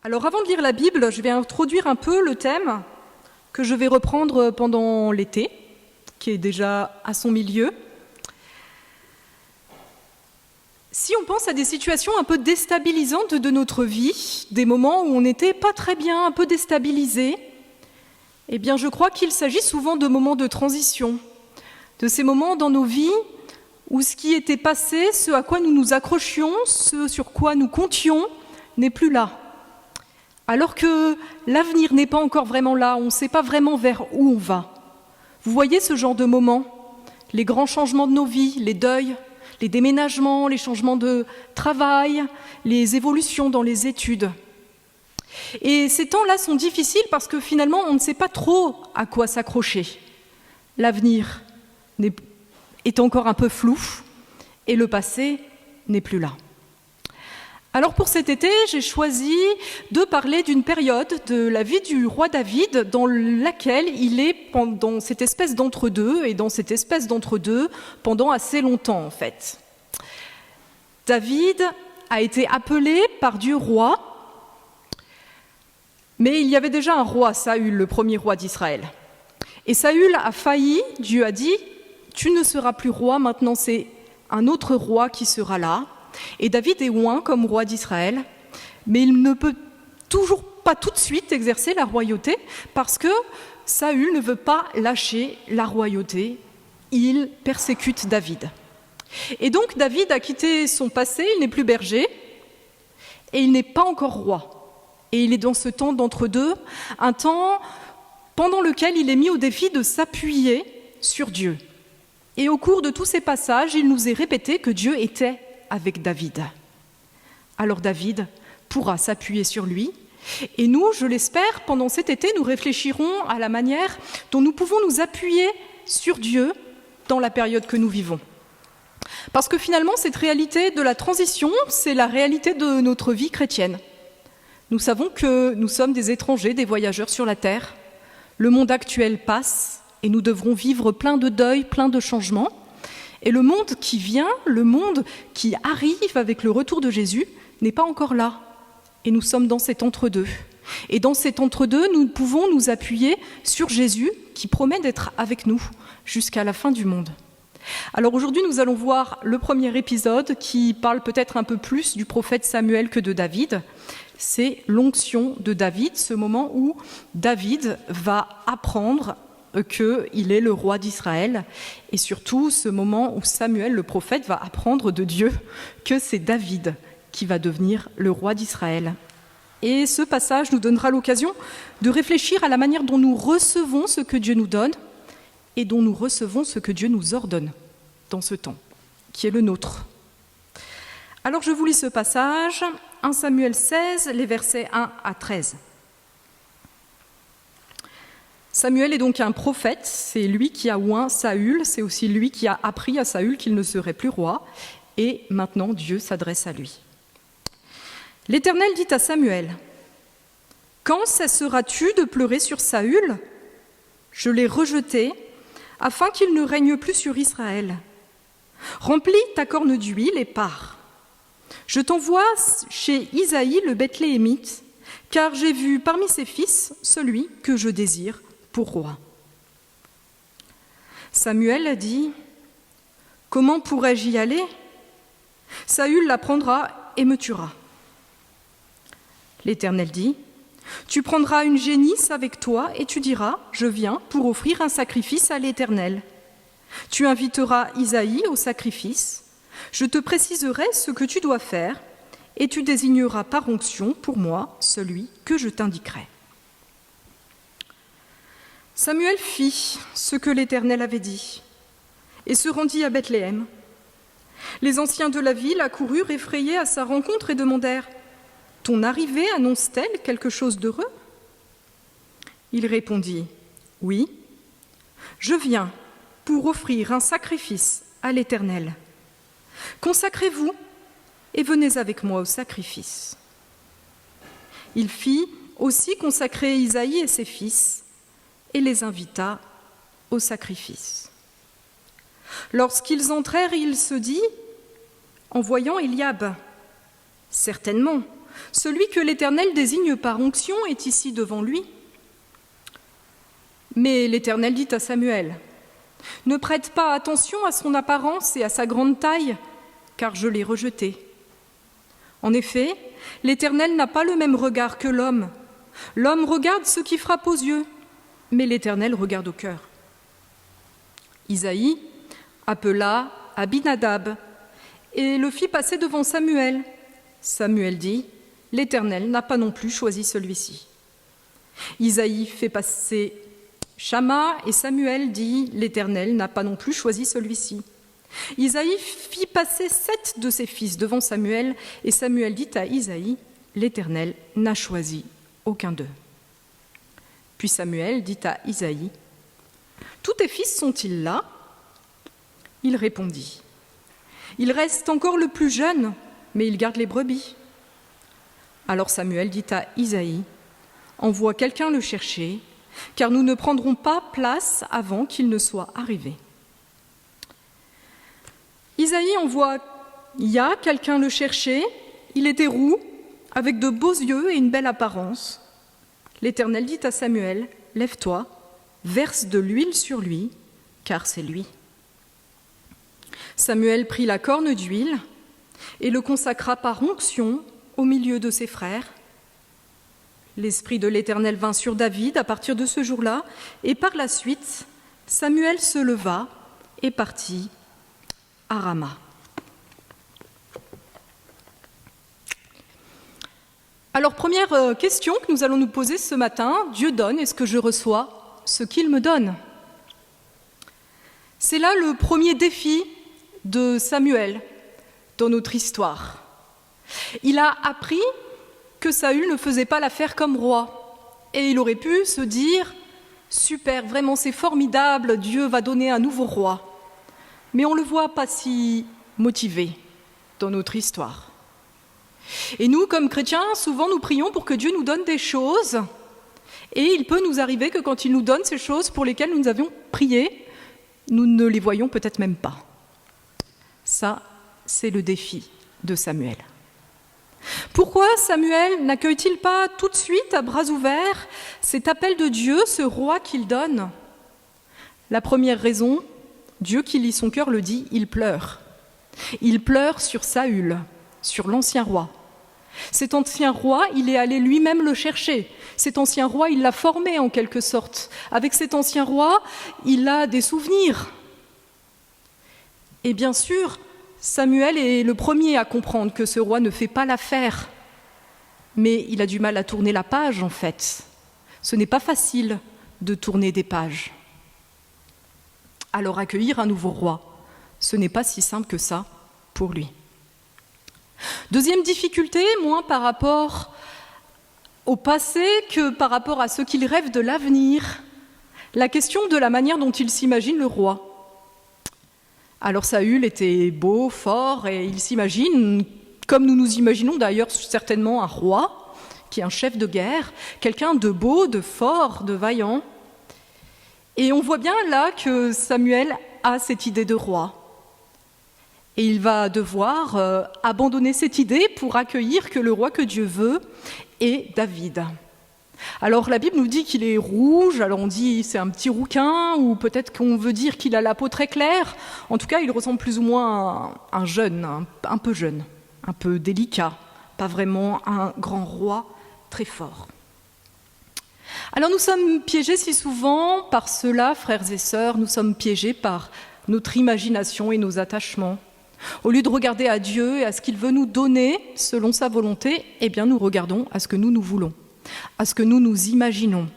Alors avant de lire la Bible, je vais introduire un peu le thème que je vais reprendre pendant l'été, qui est déjà à son milieu. Si on pense à des situations un peu déstabilisantes de notre vie, des moments où on n'était pas très bien, un peu déstabilisé, eh bien je crois qu'il s'agit souvent de moments de transition, de ces moments dans nos vies où ce qui était passé, ce à quoi nous nous accrochions, ce sur quoi nous comptions, n'est plus là. Alors que l'avenir n'est pas encore vraiment là, on ne sait pas vraiment vers où on va. Vous voyez ce genre de moments, les grands changements de nos vies, les deuils, les déménagements, les changements de travail, les évolutions dans les études. Et ces temps-là sont difficiles parce que finalement, on ne sait pas trop à quoi s'accrocher. L'avenir est encore un peu flou et le passé n'est plus là. Alors pour cet été, j'ai choisi de parler d'une période de la vie du roi David dans laquelle il est dans cette espèce d'entre-deux, et dans cette espèce d'entre-deux pendant assez longtemps en fait. David a été appelé par Dieu roi, mais il y avait déjà un roi, Saül, le premier roi d'Israël. Et Saül a failli, Dieu a dit, « Tu ne seras plus roi, maintenant c'est un autre roi qui sera là ». Et David est oint comme roi d'Israël, mais il ne peut toujours pas tout de suite exercer la royauté parce que Saül ne veut pas lâcher la royauté, il persécute David. Et donc David a quitté son passé, il n'est plus berger et il n'est pas encore roi. Et il est dans ce temps d'entre-deux, un temps pendant lequel il est mis au défi de s'appuyer sur Dieu. Et au cours de tous ces passages, il nous est répété que Dieu était avec David. Alors David pourra s'appuyer sur lui. Et nous, je l'espère, pendant cet été, nous réfléchirons à la manière dont nous pouvons nous appuyer sur Dieu dans la période que nous vivons. Parce que finalement, cette réalité de la transition, c'est la réalité de notre vie chrétienne. Nous savons que nous sommes des étrangers, des voyageurs sur la terre. Le monde actuel passe et nous devrons vivre plein de deuil, plein de changements. Et le monde qui vient, le monde qui arrive avec le retour de Jésus, n'est pas encore là. Et nous sommes dans cet entre-deux. Et dans cet entre-deux, nous pouvons nous appuyer sur Jésus qui promet d'être avec nous jusqu'à la fin du monde. Alors aujourd'hui, nous allons voir le premier épisode qui parle peut-être un peu plus du prophète Samuel que de David. C'est l'onction de David, ce moment où David va apprendre qu'il est le roi d'Israël, et surtout ce moment où Samuel, le prophète, va apprendre de Dieu que c'est David qui va devenir le roi d'Israël. Et ce passage nous donnera l'occasion de réfléchir à la manière dont nous recevons ce que Dieu nous donne et dont nous recevons ce que Dieu nous ordonne dans ce temps, qui est le nôtre. Alors je vous lis ce passage, 1 Samuel 16, les versets 1 à 13. Samuel est donc un prophète, c'est lui qui a oint Saül, c'est aussi lui qui a appris à Saül qu'il ne serait plus roi, et maintenant Dieu s'adresse à lui. L'Éternel dit à Samuel, « Quand cesseras-tu de pleurer sur Saül ? Je l'ai rejeté, afin qu'il ne règne plus sur Israël. Remplis ta corne d'huile et pars. Je t'envoie chez Isaïe le Bethléemite, car j'ai vu parmi ses fils celui que je désire pour roi. » Samuel a dit, « Comment pourrais-je y aller ? Saül l'apprendra et me tuera. » L'Éternel dit, « Tu prendras une génisse avec toi et tu diras, je viens pour offrir un sacrifice à l'Éternel. Tu inviteras Isaïe au sacrifice, je te préciserai ce que tu dois faire et tu désigneras par onction pour moi celui que je t'indiquerai. » Samuel fit ce que l'Éternel avait dit et se rendit à Bethléem. Les anciens de la ville accoururent effrayés à sa rencontre et demandèrent « Ton arrivée annonce-t-elle quelque chose d'heureux ?» Il répondit « Oui, je viens pour offrir un sacrifice à l'Éternel. Consacrez-vous et venez avec moi au sacrifice. » Il fit aussi consacrer Isaïe et ses fils et les invita au sacrifice. Lorsqu'ils entrèrent, il se dit, en voyant Éliab, « Certainement, celui que l'Éternel désigne par onction est ici devant lui. » Mais l'Éternel dit à Samuel, « Ne prête pas attention à son apparence et à sa grande taille, car je l'ai rejeté. » En effet, l'Éternel n'a pas le même regard que l'homme. L'homme regarde ce qui frappe aux yeux, mais l'Éternel regarde au cœur. Isaïe appela Abinadab et le fit passer devant Samuel. Samuel dit, « L'Éternel n'a pas non plus choisi celui-ci. » Isaïe fait passer Shama et Samuel dit, « L'Éternel n'a pas non plus choisi celui-ci. » Isaïe fit passer 7 de ses fils devant Samuel et Samuel dit à Isaïe, « L'Éternel n'a choisi aucun d'eux. » Puis Samuel dit à Isaïe, « Tous tes fils sont-ils là ?» Il répondit, « Il reste encore le plus jeune, mais il garde les brebis. » Alors Samuel dit à Isaïe, « Envoie quelqu'un le chercher, car nous ne prendrons pas place avant qu'il ne soit arrivé. » Isaïe envoie quelqu'un le chercher. Il était roux, avec de beaux yeux et une belle apparence. L'Éternel dit à Samuel, « Lève-toi, verse de l'huile sur lui, car c'est lui. » Samuel prit la corne d'huile et le consacra par onction au milieu de ses frères. L'Esprit de l'Éternel vint sur David à partir de ce jour-là, et par la suite, Samuel se leva et partit à Rama. Alors, première question que nous allons nous poser ce matin, Dieu donne, est-ce que je reçois ce qu'il me donne ? C'est là le premier défi de Samuel dans notre histoire. Il a appris que Saül ne faisait pas l'affaire comme roi. Et il aurait pu se dire « Super, vraiment c'est formidable, Dieu va donner un nouveau roi. » Mais on ne le voit pas si motivé dans notre histoire. Et nous, comme chrétiens, souvent nous prions pour que Dieu nous donne des choses. Et il peut nous arriver que quand il nous donne ces choses pour lesquelles nous avions prié, nous ne les voyons peut-être même pas. Ça, c'est le défi de Samuel. Pourquoi Samuel n'accueille-t-il pas tout de suite à bras ouverts cet appel de Dieu, ce roi qu'il donne ? La première raison, Dieu qui lit son cœur le dit, il pleure. Il pleure sur Saül, sur l'ancien roi. Cet ancien roi, il est allé lui-même le chercher. Cet ancien roi, il l'a formé en quelque sorte. Avec cet ancien roi, il a des souvenirs. Et bien sûr, Samuel est le premier à comprendre que ce roi ne fait pas l'affaire. Mais il a du mal à tourner la page, en fait. Ce n'est pas facile de tourner des pages. Alors accueillir un nouveau roi, ce n'est pas si simple que ça pour lui. Deuxième difficulté, moins par rapport au passé que par rapport à ce qu'il rêve de l'avenir, la question de la manière dont il s'imagine le roi. Alors Saül était beau, fort, et il s'imagine, comme nous nous imaginons d'ailleurs certainement un roi, qui est un chef de guerre, quelqu'un de beau, de fort, de vaillant. Et on voit bien là que Samuel a cette idée de roi. Et il va devoir abandonner cette idée pour accueillir que le roi que Dieu veut est David. Alors la Bible nous dit qu'il est rouge, alors on dit c'est un petit rouquin, ou peut-être qu'on veut dire qu'il a la peau très claire. En tout cas, il ressemble plus ou moins à un jeune, un peu jeune, un peu délicat, pas vraiment un grand roi très fort. Alors nous sommes piégés si souvent par cela, frères et sœurs, nous sommes piégés par notre imagination et nos attachements. Au lieu de regarder à Dieu et à ce qu'il veut nous donner selon sa volonté, eh bien nous regardons à ce que nous voulons, à ce que nous nous imaginons,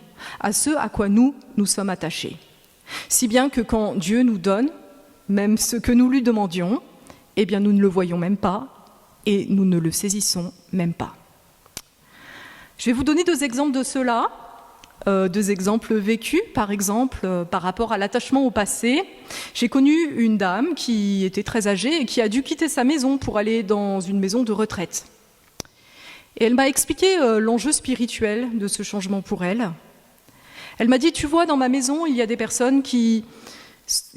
à ce à quoi nous sommes attachés. Si bien que quand Dieu nous donne, même ce que nous lui demandions, eh bien nous ne le voyons même pas et nous ne le saisissons même pas. Je vais vous donner 2 exemples de cela. 2 exemples vécus, par exemple, par rapport à l'attachement au passé. J'ai connu une dame qui était très âgée et qui a dû quitter sa maison pour aller dans une maison de retraite. Et elle m'a expliqué l'enjeu spirituel de ce changement pour elle. Elle m'a dit, tu vois, dans ma maison, il y a des personnes qui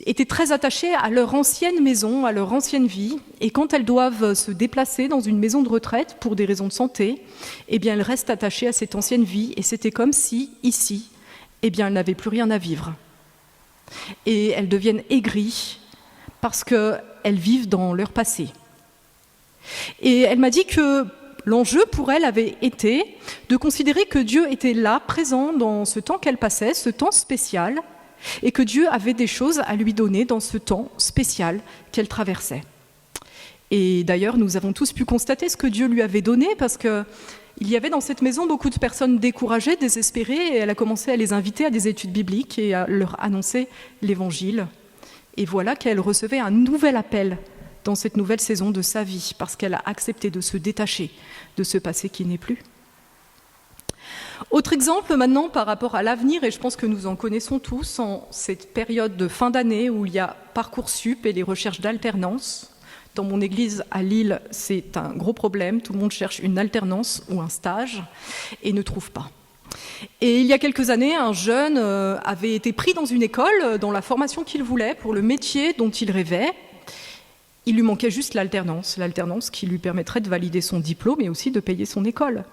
étaient très attachées à leur ancienne maison, à leur ancienne vie, et quand elles doivent se déplacer dans une maison de retraite pour des raisons de santé, eh bien elles restent attachées à cette ancienne vie, et c'était comme si, ici, eh bien elles n'avaient plus rien à vivre. Et elles deviennent aigries parce qu'elles vivent dans leur passé. Et elle m'a dit que l'enjeu pour elle avait été de considérer que Dieu était là, présent dans ce temps qu'elle passait, ce temps spécial, et que Dieu avait des choses à lui donner dans ce temps spécial qu'elle traversait. Et d'ailleurs, nous avons tous pu constater ce que Dieu lui avait donné, parce qu'il y avait dans cette maison beaucoup de personnes découragées, désespérées, et elle a commencé à les inviter à des études bibliques et à leur annoncer l'Évangile. Et voilà qu'elle recevait un nouvel appel dans cette nouvelle saison de sa vie, parce qu'elle a accepté de se détacher de ce passé qui n'est plus. Autre exemple maintenant par rapport à l'avenir, et je pense que nous en connaissons tous, en cette période de fin d'année où il y a Parcoursup et les recherches d'alternance. Dans mon église à Lille, c'est un gros problème, tout le monde cherche une alternance ou un stage et ne trouve pas. Et il y a quelques années, un jeune avait été pris dans une école dans la formation qu'il voulait pour le métier dont il rêvait. Il lui manquait juste l'alternance qui lui permettrait de valider son diplôme et aussi de payer son école.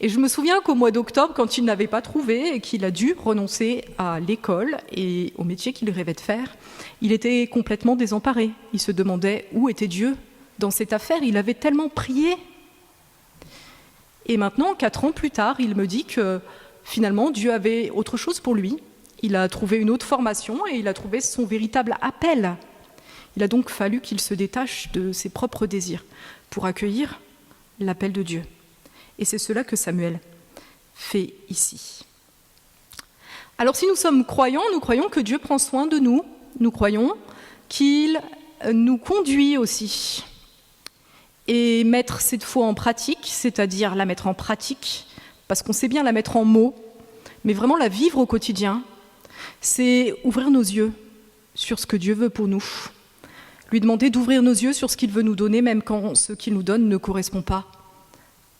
Et je me souviens qu'au mois d'octobre, quand il n'avait pas trouvé et qu'il a dû renoncer à l'école et au métier qu'il rêvait de faire, il était complètement désemparé. Il se demandait où était Dieu dans cette affaire. Il avait tellement prié. Et maintenant, 4 ans plus tard, il me dit que finalement, Dieu avait autre chose pour lui. Il a trouvé une autre formation et il a trouvé son véritable appel. Il a donc fallu qu'il se détache de ses propres désirs pour accueillir l'appel de Dieu. Et c'est cela que Samuel fait ici. Alors si nous sommes croyants, nous croyons que Dieu prend soin de nous. Nous croyons qu'il nous conduit aussi. Et mettre cette foi en pratique, c'est-à-dire la mettre en pratique, parce qu'on sait bien la mettre en mots, mais vraiment la vivre au quotidien, c'est ouvrir nos yeux sur ce que Dieu veut pour nous. Lui demander d'ouvrir nos yeux sur ce qu'il veut nous donner, même quand ce qu'il nous donne ne correspond pas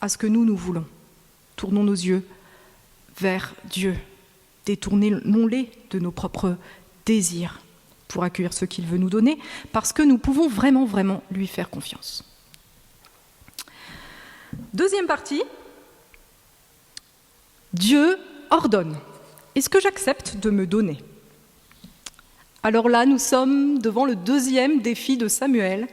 à ce que nous voulons. Tournons nos yeux vers Dieu. Détournons-les de nos propres désirs pour accueillir ce qu'il veut nous donner, parce que nous pouvons vraiment, vraiment lui faire confiance. Deuxième partie, Dieu ordonne. Est-ce que j'accepte de me donner ? Alors là, nous sommes devant le deuxième défi de Samuel,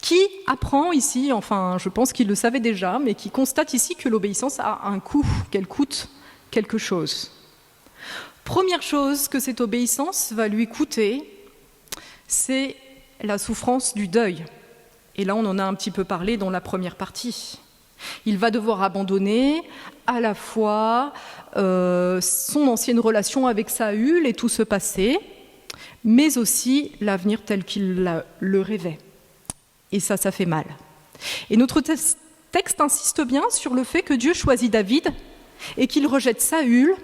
qui apprend ici, enfin je pense qu'il le savait déjà, mais qui constate ici que l'obéissance a un coût, qu'elle coûte quelque chose. Première chose que cette obéissance va lui coûter, c'est la souffrance du deuil. Et là, on en a un petit peu parlé dans la première partie. Il va devoir abandonner à la fois son ancienne relation avec Saül et tout ce passé, mais aussi l'avenir tel qu'il le rêvait. Et ça fait mal. Et notre texte insiste bien sur le fait que Dieu choisit David et qu'il rejette Saül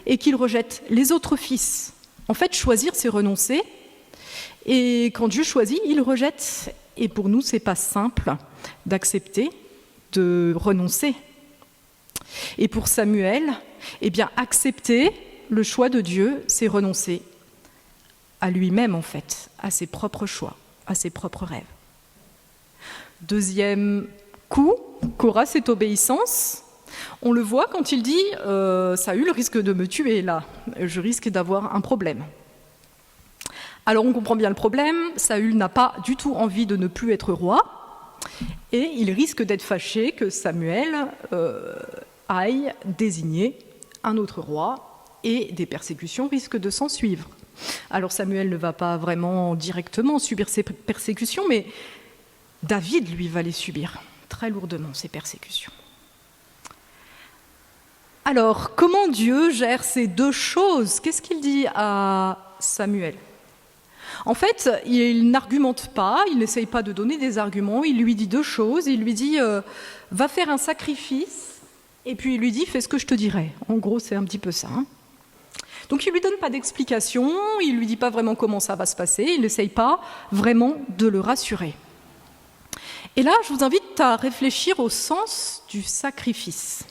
et qu'il rejette les autres fils. En fait, choisir, c'est renoncer. Et quand Dieu choisit, il rejette. Et pour nous, c'est pas simple d'accepter, de renoncer. Et pour Samuel, eh bien, accepter le choix de Dieu, c'est renoncer à lui-même, en fait, à ses propres choix, à ses propres rêves. Deuxième coup qu'aura cette obéissance, on le voit quand il dit « Saül risque de me tuer, là, je risque d'avoir un problème ». Alors on comprend bien le problème, Saül n'a pas du tout envie de ne plus être roi, et il risque d'être fâché que Samuel aille désigner un autre roi, et des persécutions risquent de s'en suivre. Alors Samuel ne va pas vraiment directement subir ces persécutions, mais David, lui, va les subir très lourdement, ces persécutions. Alors, comment Dieu gère ces deux choses ? Qu'est-ce qu'il dit à Samuel ? En fait, il n'argumente pas, il n'essaye pas de donner des arguments, il lui dit deux choses. Il lui dit « va faire un sacrifice » et puis il lui dit « fais ce que je te dirai ». En gros, c'est un petit peu ça. Donc il ne lui donne pas d'explication, il ne lui dit pas vraiment comment ça va se passer, il n'essaye pas vraiment de le rassurer. Et là, je vous invite à réfléchir au sens du sacrifice.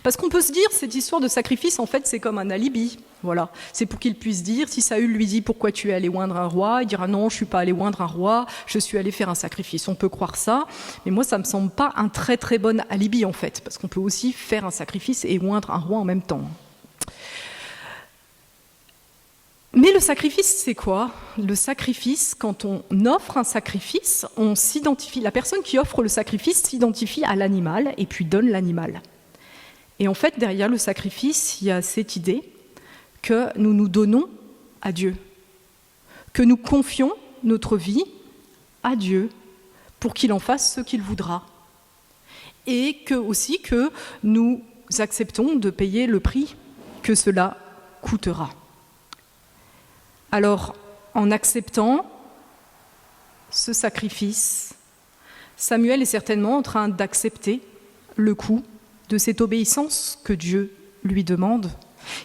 Parce qu'on peut se dire, cette histoire de sacrifice, en fait, c'est comme un alibi. Voilà. C'est pour qu'il puisse dire, si Saül lui dit pourquoi tu es allé oindre un roi, il dira non, je ne suis pas allé oindre un roi, je suis allé faire un sacrifice. On peut croire ça, mais moi, ça ne me semble pas un très très bon alibi, en fait, parce qu'on peut aussi faire un sacrifice et oindre un roi en même temps. Mais le sacrifice, c'est quoi? Le sacrifice, quand on offre un sacrifice, on s'identifie. La personne qui offre le sacrifice s'identifie à l'animal et puis donne l'animal. Et en fait, derrière le sacrifice, il y a cette idée que nous nous donnons à Dieu, que nous confions notre vie à Dieu pour qu'il en fasse ce qu'il voudra. Et aussi que nous acceptons de payer le prix que cela coûtera. Alors, en acceptant ce sacrifice, Samuel est certainement en train d'accepter le coût de cette obéissance que Dieu lui demande.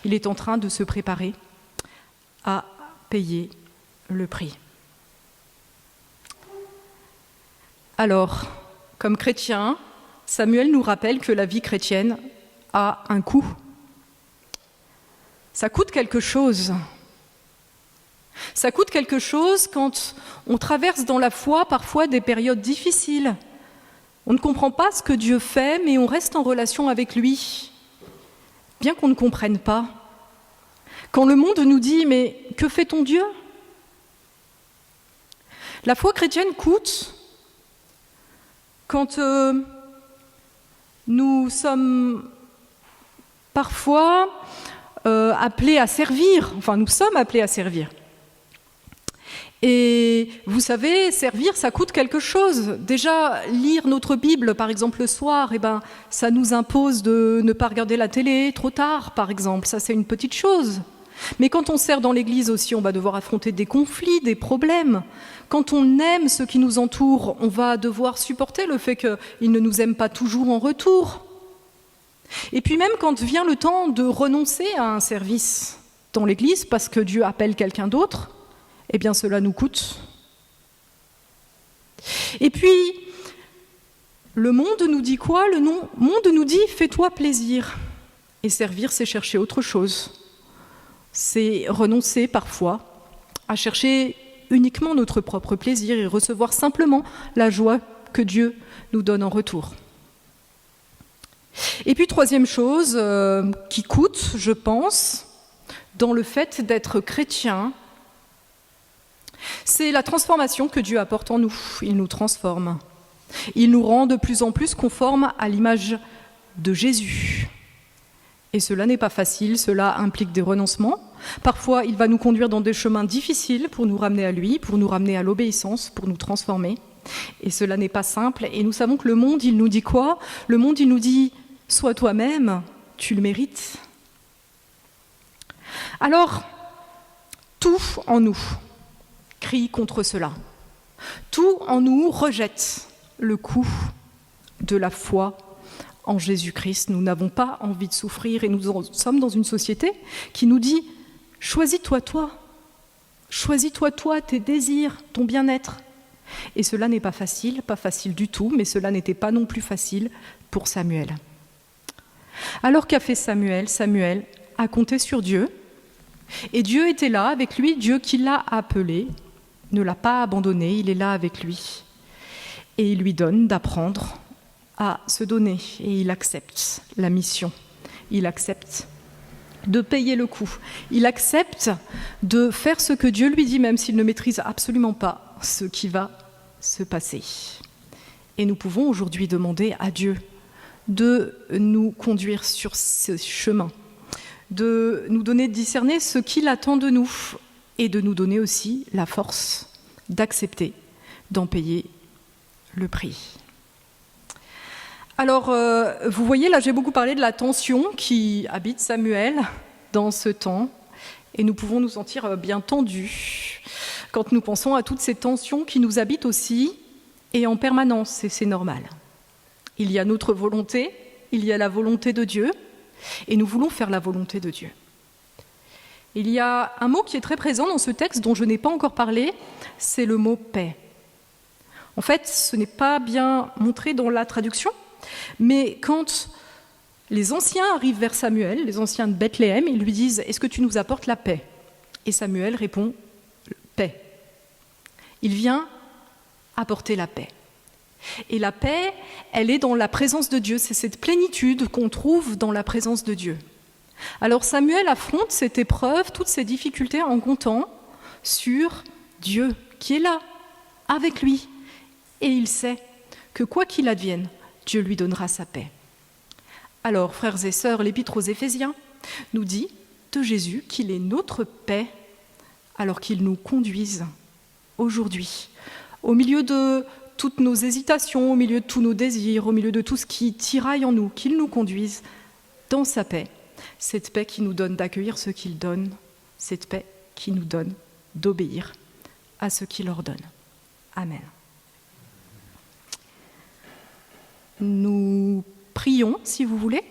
Il est en train de se préparer à payer le prix. Alors, comme chrétien, Samuel nous rappelle que la vie chrétienne a un coût. Ça coûte quelque chose. Ça coûte quelque chose quand on traverse dans la foi parfois des périodes difficiles. On ne comprend pas ce que Dieu fait, mais on reste en relation avec lui, bien qu'on ne comprenne pas. Quand le monde nous dit « mais que fait ton Dieu ?» La foi chrétienne coûte quand nous sommes parfois appelés à servir, enfin nous sommes appelés à servir. Et vous savez, servir, ça coûte quelque chose. Déjà, lire notre Bible, par exemple, le soir, ça nous impose de ne pas regarder la télé trop tard, par exemple. Ça, c'est une petite chose. Mais quand on sert dans l'Église aussi, on va devoir affronter des conflits, des problèmes. Quand on aime ceux qui nous entourent, on va devoir supporter le fait qu'ils ne nous aiment pas toujours en retour. Et puis même quand vient le temps de renoncer à un service dans l'Église, parce que Dieu appelle quelqu'un d'autre, eh bien cela nous coûte. Et puis, le monde nous dit quoi? Le monde nous dit « fais-toi plaisir ». Et servir, c'est chercher autre chose. C'est renoncer parfois à chercher uniquement notre propre plaisir et recevoir simplement la joie que Dieu nous donne en retour. Et puis, troisième chose qui coûte, je pense, dans le fait d'être chrétien, c'est la transformation que Dieu apporte en nous. Il nous transforme. Il nous rend de plus en plus conformes à l'image de Jésus. Et cela n'est pas facile, cela implique des renoncements. Parfois, il va nous conduire dans des chemins difficiles pour nous ramener à lui, pour nous ramener à l'obéissance, pour nous transformer. Et cela n'est pas simple. Et nous savons que le monde, il nous dit quoi? Le monde, il nous dit « sois toi-même, tu le mérites ». Alors, tout en nous crie contre cela. Tout en nous rejette le coup de la foi en Jésus-Christ. Nous n'avons pas envie de souffrir et nous sommes dans une société qui nous dit « choisis-toi toi, choisis-toi toi, tes désirs, ton bien-être ». Et cela n'est pas facile du tout, mais cela n'était pas non plus facile pour Samuel. Alors qu'a fait Samuel? Samuel a compté sur Dieu et Dieu était là avec lui, Dieu qui l'a appelé, ne l'a pas abandonné, il est là avec lui. Et il lui donne d'apprendre à se donner. Et il accepte la mission. Il accepte de payer le coût. Il accepte de faire ce que Dieu lui dit, même s'il ne maîtrise absolument pas ce qui va se passer. Et nous pouvons aujourd'hui demander à Dieu de nous conduire sur ce chemin, de nous donner de discerner ce qu'il attend de nous, et de nous donner aussi la force d'accepter, d'en payer le prix. Alors, vous voyez, là, j'ai beaucoup parlé de la tension qui habite Samuel dans ce temps, et nous pouvons nous sentir bien tendus quand nous pensons à toutes ces tensions qui nous habitent aussi, et en permanence, et c'est normal. Il y a notre volonté, il y a la volonté de Dieu, et nous voulons faire la volonté de Dieu. Il y a un mot qui est très présent dans ce texte dont je n'ai pas encore parlé, c'est le mot « paix ». En fait, ce n'est pas bien montré dans la traduction, mais quand Les anciens arrivent vers Samuel, les anciens de Bethléem, et lui disent « Est-ce que tu nous apportes la paix ?» Et Samuel répond « Paix ». Il vient apporter la paix. Et la paix, elle est dans la présence de Dieu. C'est cette plénitude qu'on trouve dans la présence de Dieu. Alors Samuel affronte cette épreuve, toutes ces difficultés en comptant sur Dieu qui est là, avec lui. Et il sait que quoi qu'il advienne, Dieu lui donnera sa paix. Alors, frères et sœurs, l'Épître aux Éphésiens nous dit de Jésus qu'il est notre paix, alors qu'il nous conduise aujourd'hui, au milieu de toutes nos hésitations, au milieu de tous nos désirs, au milieu de tout ce qui tiraille en nous, qu'il nous conduise dans sa paix, cette paix qui nous donne d'accueillir ce qu'il donne, cette paix qui nous donne d'obéir à ce qu'il ordonne. Amen. Nous prions, si vous voulez.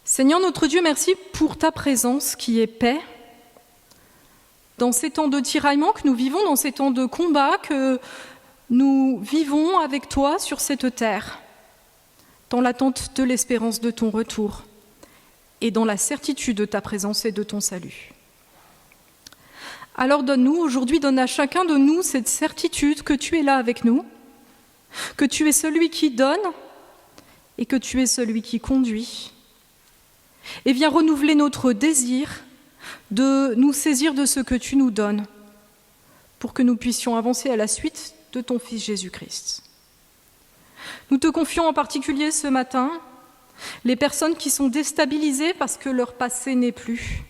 Seigneur notre Dieu, merci pour ta présence qui est paix. Dans ces temps de tiraillement que nous vivons, dans ces temps de combat que nous vivons avec toi sur cette terre, dans l'attente de l'espérance de ton retour et dans la certitude de ta présence et de ton salut. Alors donne-nous, aujourd'hui, donne à chacun de nous cette certitude que tu es là avec nous, que tu es celui qui donne et que tu es celui qui conduit. Et viens renouveler notre désir de nous saisir de ce que tu nous donnes pour que nous puissions avancer à la suite de ton Fils Jésus-Christ. Nous te confions en particulier ce matin les personnes qui sont déstabilisées parce que leur passé n'est plus.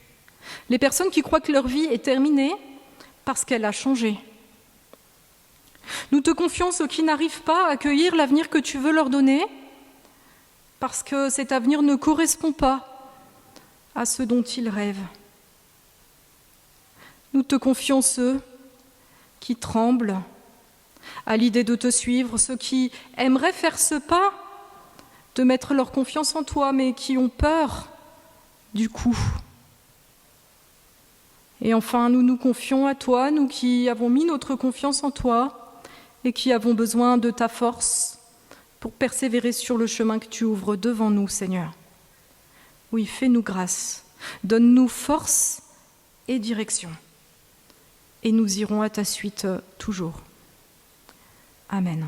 Les personnes qui croient que leur vie est terminée parce qu'elle a changé. Nous te confions ceux qui n'arrivent pas à accueillir l'avenir que tu veux leur donner parce que cet avenir ne correspond pas à ce dont ils rêvent. Nous te confions ceux qui tremblent à l'idée de te suivre, ceux qui aimeraient faire ce pas, de mettre leur confiance en toi, mais qui ont peur du coup. Et enfin, nous nous confions à toi, nous qui avons mis notre confiance en toi et qui avons besoin de ta force pour persévérer sur le chemin que tu ouvres devant nous, Seigneur. Oui, fais-nous grâce, donne-nous force et direction. Et nous irons à ta suite toujours. Amen.